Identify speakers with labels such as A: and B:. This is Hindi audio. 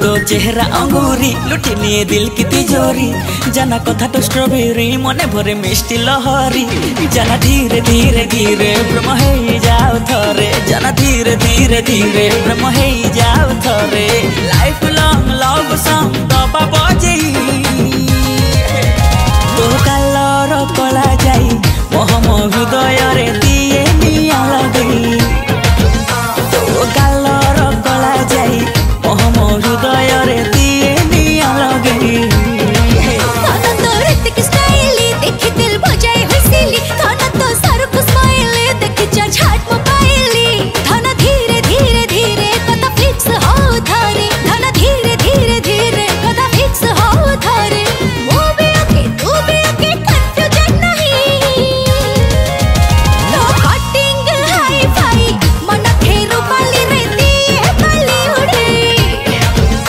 A: तो चेहरा अंगूरी लुटी निये दिल की तिजोरी जाना कथा तो स्ट्रॉबेरी मने भरे मिष्टी लहरी जाना धीरे धीरे धीरे प्रेम हे जाओ थरे जाना धीरे धीरे धीरे प्रेम हे जाओ थरे लाइफ